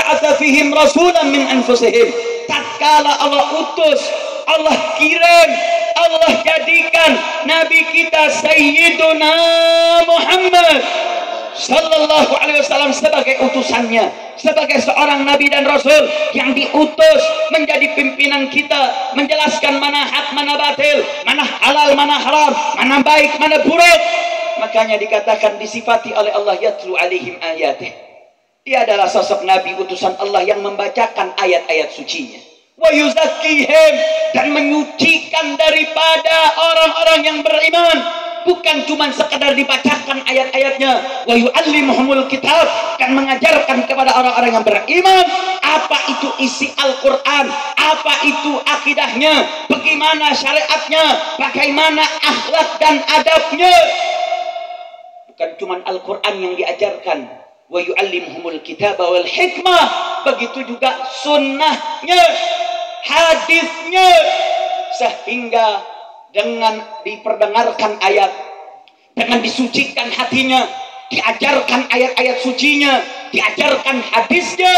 ba'atsa fihim rasulan min anfusihim. Tatkala Allah utus, Allah kirim, Allah jadikan Nabi kita Sayyiduna Muhammad sallallahu alaihi wasallam sebagai utusannya, sebagai seorang nabi dan rasul yang diutus menjadi pimpinan kita, menjelaskan mana hak, mana batil, mana halal, mana haram, mana baik, mana buruk. Makanya dikatakan, disifati oleh Allah, yatlu alaihim ayatih. Dia adalah sosok nabi utusan Allah yang membacakan ayat-ayat sucinya. Wa yuzakkihim, dan menyucikan daripada orang-orang yang beriman. Bukan cuma sekadar dibacakan ayat-ayatnya. Wa yu'allimuhumul kitab, dan mengajarkan kepada orang-orang yang beriman apa itu isi Al-Quran, apa itu akidahnya, bagaimana syariatnya, bagaimana akhlak dan adabnya. Bukan cuma Al-Quran yang diajarkan. Wa yu'allimuhumul kitab wal hikmah, begitu juga sunnahnya, hadisnya, sehingga dengan diperdengarkan ayat, dengan disucikan hatinya, diajarkan ayat-ayat sucinya, diajarkan hadisnya.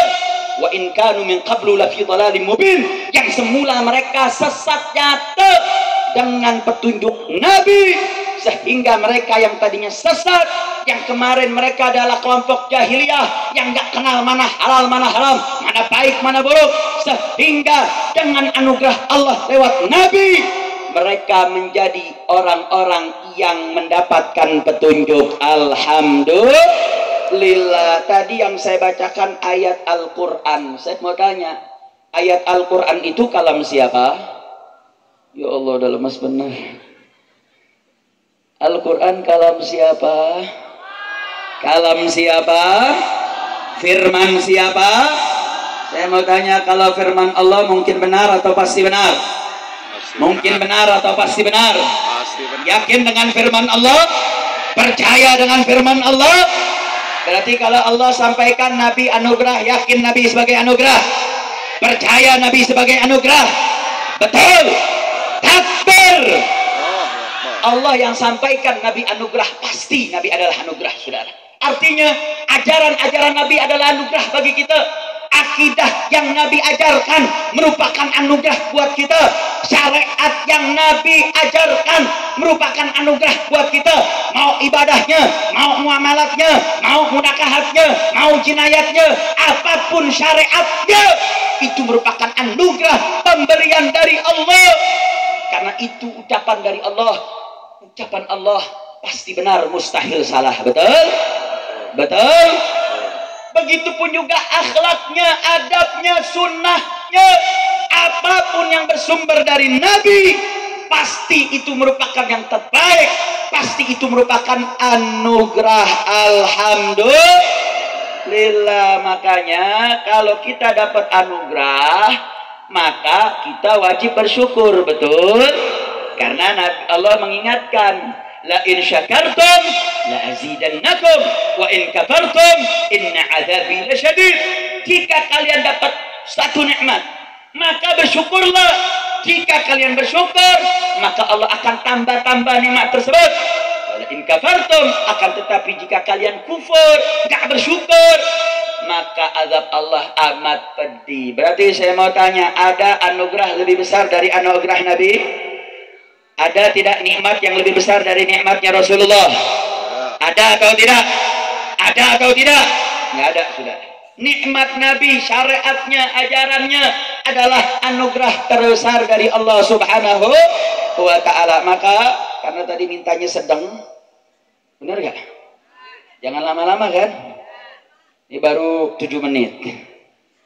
Wa in kanu min qablu lafi dhalalim mubin, yang semula mereka sesat nyata, dengan petunjuk Nabi, sehingga mereka yang tadinya sesat, yang kemarin mereka adalah kelompok jahiliyah yang gak kenal mana halal mana haram, mana baik mana buruk, sehingga dengan anugerah Allah lewat Nabi, mereka menjadi orang-orang yang mendapatkan petunjuk. Alhamdulillah. Tadi yang saya bacakan ayat Al-Quran. Saya mau tanya, ayat Al-Quran itu kalam siapa? Ya Allah, udah lemas benar. Al-Quran kalam siapa? Kalam siapa? Firman siapa? Saya mau tanya, kalau firman Allah mungkin benar atau pasti benar? Mungkin benar atau pasti benar? Yakin dengan firman Allah? Percaya dengan firman Allah? Berarti kalau Allah sampaikan Nabi anugerah, yakin Nabi sebagai anugerah, percaya Nabi sebagai anugerah. Betul. Takbir. Allah yang sampaikan Nabi anugerah, pasti Nabi adalah anugerah, saudara. Artinya ajaran-ajaran Nabi adalah anugerah bagi kita. Akidah yang Nabi ajarkan merupakan anugerah buat kita. Syariat yang Nabi ajarkan merupakan anugerah buat kita. Mau ibadahnya, mau muamalatnya, mau mudakahatnya, mau jinayatnya, apapun syariatnya, itu merupakan anugerah pemberian dari Allah. Karena itu ucapan dari Allah. Ucapan Allah pasti benar, mustahil salah. Betul? Betul? Begitupun juga akhlaknya, adabnya, sunnahnya, apapun yang bersumber dari Nabi, pasti itu merupakan yang terbaik, pasti itu merupakan anugerah. Alhamdulillah. Makanya kalau kita dapat anugerah, maka kita wajib bersyukur. Betul? Karena Allah mengingatkan, la in syakartum la azidannakum wa in kafartum inna azabi lasyadid. Jika kalian dapat satu nikmat, maka bersyukurlah. Jika kalian bersyukur, maka Allah akan tambah-tambah nikmat tersebut. Wa in kafartum, akan tetapi jika kalian kufur, enggak bersyukur, maka azab Allah amat pedih. Berarti saya mau tanya, ada anugerah lebih besar dari anugerah Nabi? Ada tidak nikmat yang lebih besar dari nikmatnya Rasulullah? Ada atau tidak? Ada atau tidak? Nggak ada, sudah. Nikmat Nabi, syariatnya, ajarannya adalah anugerah terbesar dari Allah Subhanahu wa Ta'ala. Maka karena tadi mintanya sedang, benar nggak? Jangan lama-lama kan? Ini baru 7 menit.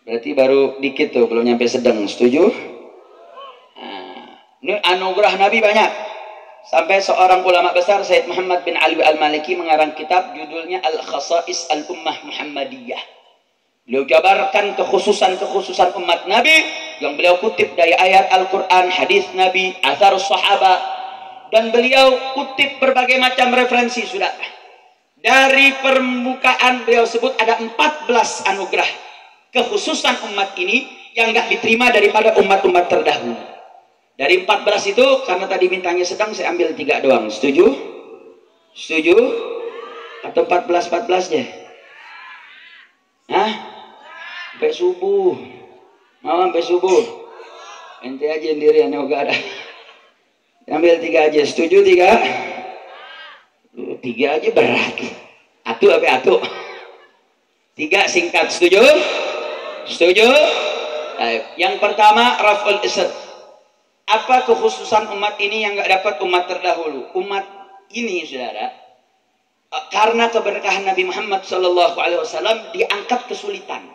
Berarti baru dikit tuh, belum nyampe sedang. Setuju? Ini anugerah Nabi banyak. Sampai seorang ulama besar, Sayyid Muhammad bin Ali al-Maliki, mengarang kitab judulnya Al-Khasa'is Al-Ummah Muhammadiyah. Beliau jabarkan kekhususan-kekhususan umat Nabi yang beliau kutip dari ayat Al-Quran, hadis Nabi, athar sahabat, dan beliau kutip berbagai macam referensi. Sudah dari permukaan beliau sebut ada 14 anugerah kekhususan umat ini yang nggak diterima daripada umat-umat terdahulu. Dari 14 itu, karena tadi mintanya sedang, saya ambil 3 doang. Setuju? Setuju? Atau 14-14 deh? Hah? sampai subuh. Mau sampai subuh. Ente aja sendiri yang gak ada. Ambil 3 aja. Setuju 3? 3 aja berat. Atu apa atu? 3 singkat. Setuju? Setuju? Yang pertama raf'ul isr. Apa kekhususan umat ini yang gak dapat umat terdahulu? Umat ini saudara, karena keberkahan Nabi Muhammad SAW diangkat kesulitan.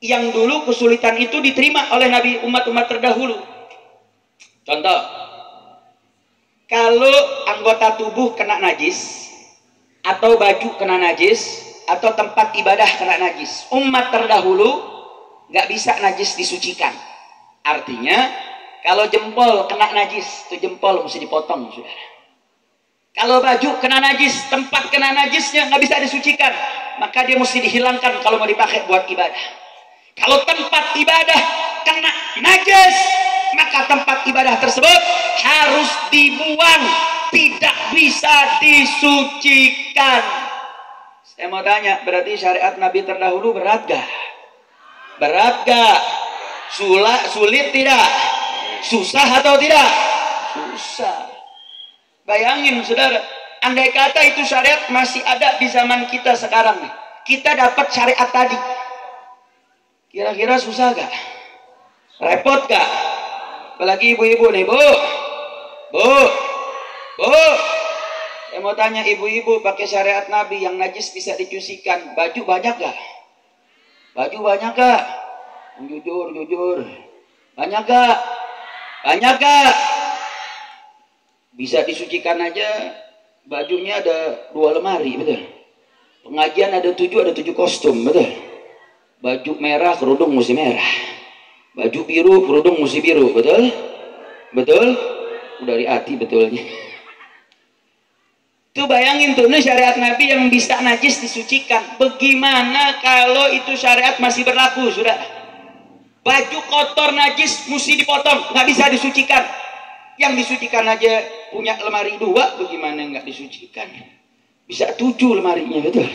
Yang dulu kesulitan itu diterima oleh Nabi umat-umat terdahulu. Contoh, kalau anggota tubuh kena najis, atau baju kena najis, atau tempat ibadah kena najis, umat terdahulu gak bisa najis disucikan. Artinya kalau jempol kena najis, itu jempol mesti dipotong, saudara. Kalau baju kena najis, tempat kena najisnya nggak bisa disucikan, maka dia mesti dihilangkan kalau mau dipakai buat ibadah. Kalau tempat ibadah kena najis, maka tempat ibadah tersebut harus dibuang, tidak bisa disucikan. Saya mau tanya, berarti syariat Nabi terdahulu berat gak? Berat gak? Sulit tidak? Susah atau tidak? Susah. Bayangin saudara, andai kata itu syariat masih ada di zaman kita sekarang nih, kita dapat syariat tadi, kira-kira susah gak? Repot gak? Apalagi ibu-ibu nih, bu, saya mau tanya ibu-ibu, pakai syariat Nabi yang najis bisa dicucikan, baju banyak gak? Baju banyak gak? Jujur banyak gak? Banyak gak? Bisa disucikan aja bajunya ada 2 lemari, betul. Pengajian ada 7 kostum, betul. Baju merah kerudung mesti merah, baju biru kerudung mesti biru, betul. Udah dari hati betulnya. Tuh bayangin tuh, ini syariat Nabi yang bisa najis disucikan. Bagaimana kalau itu syariat masih berlaku, sudah? Baju kotor najis mesti dipotong, nggak bisa disucikan. Yang disucikan aja punya lemari 2, bagaimana nggak disucikan? Bisa 7 lemarinya, betul.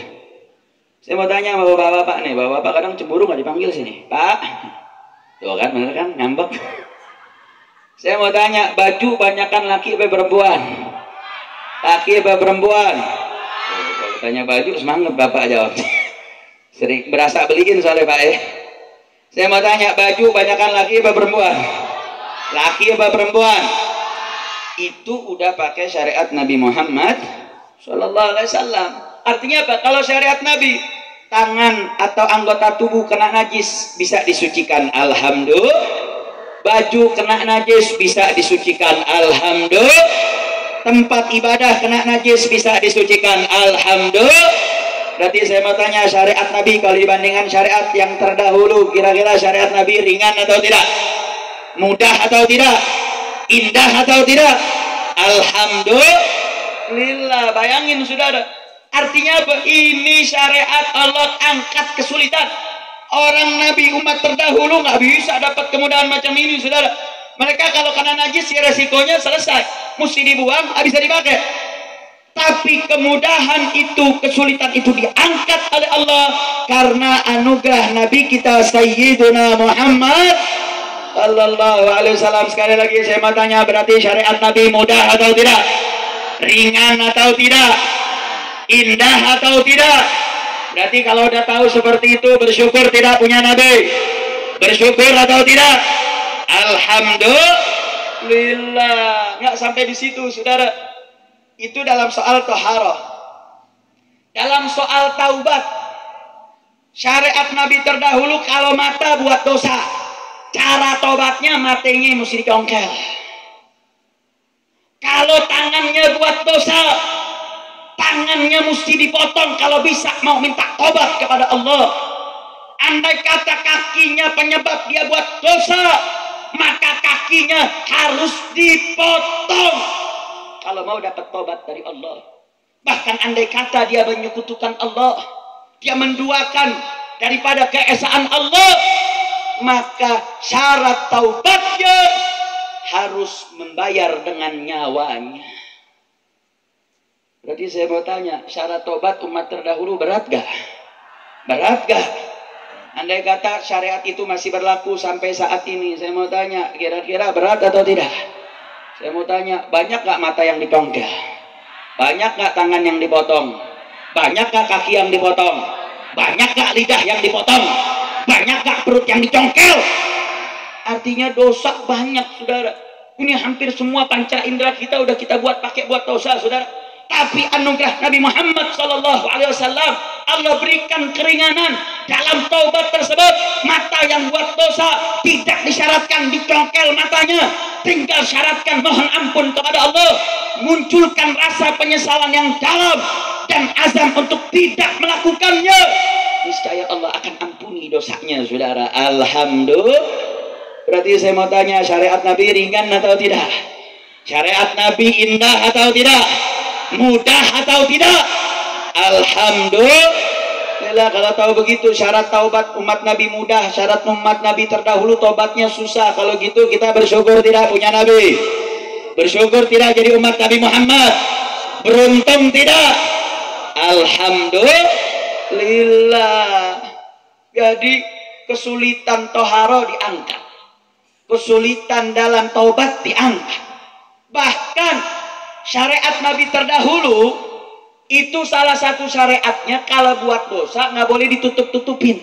Saya mau tanya sama bapak-bapak nih, bapak-bapak kadang cemburu nggak dipanggil sini, Pak. Tuh kan, bener kan, ngambek. Saya mau tanya, baju banyakan laki apa perempuan? Laki apa perempuan? Kalau tanya baju semangat bapak jawab. Sering berasa beliin soalnya Pak ya. Saya mau tanya, baju banyakan laki apa perempuan? Laki apa perempuan? Itu udah pakai syariat Nabi Muhammad Sallallahu Alaihi Wasallam. Artinya apa? Kalau syariat Nabi, tangan atau anggota tubuh kena najis bisa disucikan, alhamdulillah. Baju kena najis bisa disucikan, alhamdulillah. Tempat ibadah kena najis bisa disucikan, alhamdulillah. Berarti saya mau tanya, syariat Nabi kalau dibandingkan syariat yang terdahulu, kira-kira syariat Nabi ringan atau tidak? Mudah atau tidak? Indah atau tidak? Alhamdulillah. Bayangin saudara, artinya apa? Ini syariat Allah angkat kesulitan. Orang Nabi umat terdahulu nggak bisa dapat kemudahan macam ini saudara. Mereka kalau kena najis ya resikonya selesai, mesti dibuang, nggak bisa dipakai. Tapi kemudahan itu, kesulitan itu diangkat oleh Allah karena anugerah Nabi kita Sayyiduna Muhammad Sallallahu Alaihi Wasallam. Sekali lagi saya mau tanya, berarti syariat Nabi mudah atau tidak? Ringan atau tidak? Indah atau tidak? Berarti kalau udah tahu seperti itu, bersyukur tidak punya Nabi? Bersyukur atau tidak? Alhamdulillah. Nggak sampai di situ saudara. Itu dalam soal toharoh. Dalam soal taubat, syariat Nabi terdahulu kalau mata buat dosa, cara tobatnya matanya mesti dicongkel. Kalau tangannya buat dosa, tangannya mesti dipotong kalau bisa mau minta tobat kepada Allah. Andai kata kakinya penyebab dia buat dosa, maka kakinya harus dipotong kalau mau dapat tobat dari Allah. Bahkan andai kata dia menyekutukan Allah, dia menduakan daripada keesaan Allah, maka syarat taubatnya harus membayar dengan nyawanya. Berarti saya mau tanya, syarat taubat umat terdahulu berat gak? Berat gak? andai kata syariat itu masih berlaku sampai saat ini, saya mau tanya, kira-kira berat atau tidak? Saya mau tanya, banyak gak mata yang dipongkel? Banyak gak tangan yang dipotong? Banyak gak kaki yang dipotong? Banyak gak lidah yang dipotong? Banyak gak perut yang dicongkel? Artinya dosa banyak, saudara. Ini hampir semua panca indera kita udah kita pakai buat dosa, saudara. Tapi anugerah Nabi Muhammad SAW, Allah berikan keringanan dalam taubat tersebut. Mata yang buat dosa tidak disyaratkan dicongkel matanya, tinggal syaratkan mohon ampun kepada Allah, munculkan rasa penyesalan yang dalam dan azam untuk tidak melakukannya. Niscaya Allah akan ampuni dosanya, saudara. Alhamdulillah. Berarti saya mau tanya, syariat Nabi ringan atau tidak? Syariat Nabi indah atau tidak? Mudah atau tidak? Alhamdulillah. Kalau tahu begitu, syarat taubat umat Nabi mudah, syarat umat Nabi terdahulu taubatnya susah. Kalau gitu kita bersyukur tidak punya Nabi? Bersyukur tidak jadi umat Nabi Muhammad? Beruntung tidak? Alhamdulillah. Jadi kesulitan toharo diangkat, kesulitan dalam taubat diangkat. Bahkan syariat Nabi terdahulu itu salah satu syariatnya, kalau buat dosa nggak boleh ditutup-tutupin.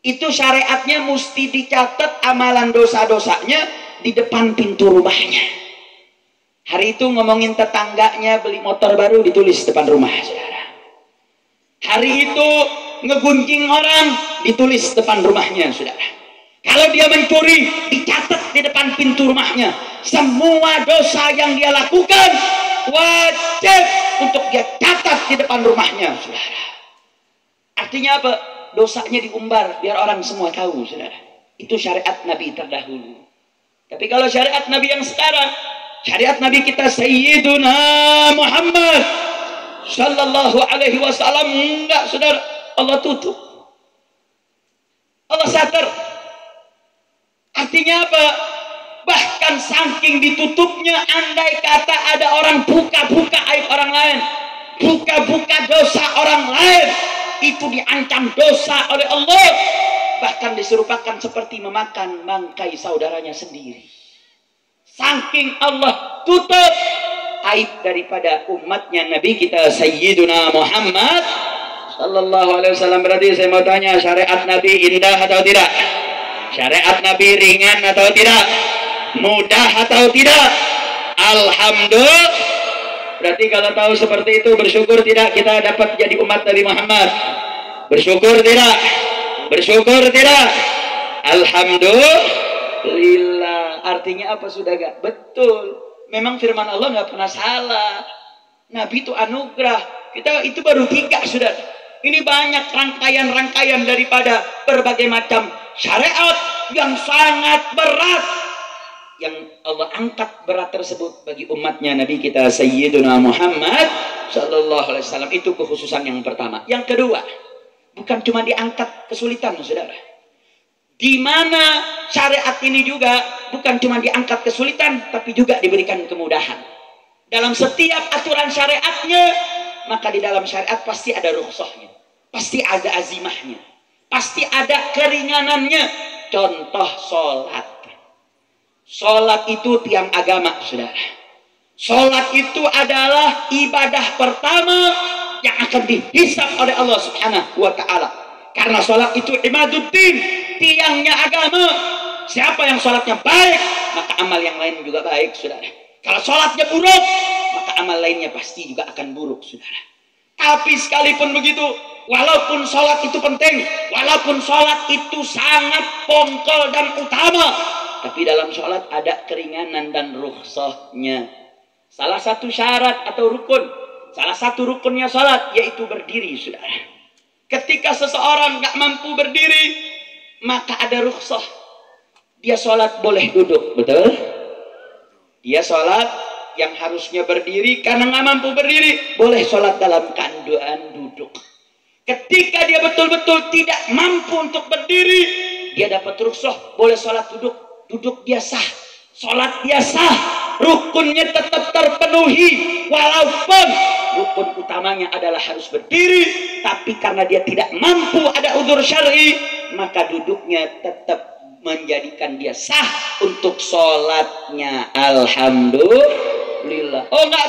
Itu syariatnya mesti dicatat amalan dosa-dosanya di depan pintu rumahnya. Hari itu ngomongin tetangganya beli motor baru, ditulis depan rumah, saudara. Hari itu ngegunjing orang, ditulis depan rumahnya, saudara. Kalau dia mencuri, dicatat di depan pintu rumahnya. Semua dosa yang dia lakukan wajib untuk dia catat di depan rumahnya, saudara. Artinya apa? Dosanya diumbar biar orang semua tahu, saudara. Itu syariat Nabi terdahulu. Tapi kalau syariat Nabi yang sekarang, syariat Nabi kita Sayyiduna Muhammad Sallallahu Alaihi Wasallam, enggak, saudara. Allah tutup, Allah satar. Artinya apa? Bahkan saking ditutupnya, andai kata ada orang buka-buka aib orang lain, buka-buka dosa orang lain, itu diancam dosa oleh Allah. Bahkan diserupakan seperti memakan bangkai saudaranya sendiri. Saking Allah tutup aib daripada umatnya Nabi kita Sayyiduna Muhammad Sallallahu Alaihi Wasallam. Berarti saya mau tanya, syariat Nabi indah atau tidak? Syariat Nabi ringan atau tidak? Mudah atau tidak? Alhamdulillah. Berarti kalau tahu seperti itu, bersyukur tidak kita dapat jadi umat Nabi Muhammad? Bersyukur tidak? Bersyukur tidak? Alhamdulillah. Artinya apa, sudah gak? Betul. Memang firman Allah nggak pernah salah. Nabi itu anugerah. Kita itu baru 3, sudah. Ini banyak rangkaian-rangkaian daripada berbagai macam syariat yang sangat berat yang Allah angkat berat tersebut bagi umatnya Nabi kita Sayyiduna Muhammad Sallallahu Alaihi Wasallam. Itu kekhususan yang pertama. Yang kedua, bukan cuma diangkat kesulitan, saudara. Di mana syariat ini juga bukan cuma diangkat kesulitan, tapi juga diberikan kemudahan. Dalam setiap aturan syariatnya, maka di dalam syariat pasti ada rukhsahnya, pasti ada azimahnya, pasti ada keringanannya. Contoh sholat. Sholat itu tiang agama, saudara. Sholat itu adalah ibadah pertama yang akan dihisab oleh Allah Subhanahu wa Ta'ala. Karena sholat itu imaduddin, tiangnya agama. Siapa yang sholatnya baik, maka amal yang lain juga baik, saudara. Kalau sholatnya buruk, maka amal lainnya pasti juga akan buruk, saudara. Tapi sekalipun begitu, walaupun sholat itu penting, walaupun sholat itu sangat pokok dan utama, tapi dalam sholat ada keringanan dan rukhsahnya. Salah satu syarat atau rukun, salah satu rukunnya sholat, yaitu berdiri, saudara. Ketika seseorang gak mampu berdiri, maka ada rukhsah. Dia sholat boleh duduk, betul? Dia sholat yang harusnya berdiri, karena gak mampu berdiri, boleh sholat dalam keadaan duduk. Ketika dia betul-betul tidak mampu untuk berdiri, dia dapat rukhsah, boleh sholat duduk. Duduk dia sah, sholat dia sah, rukunnya tetap terpenuhi, walaupun rukun utamanya adalah harus berdiri, tapi karena dia tidak mampu, ada udzur syar'i, maka duduknya tetap menjadikan dia sah untuk sholatnya. Alhamdulillah. Oh, nggak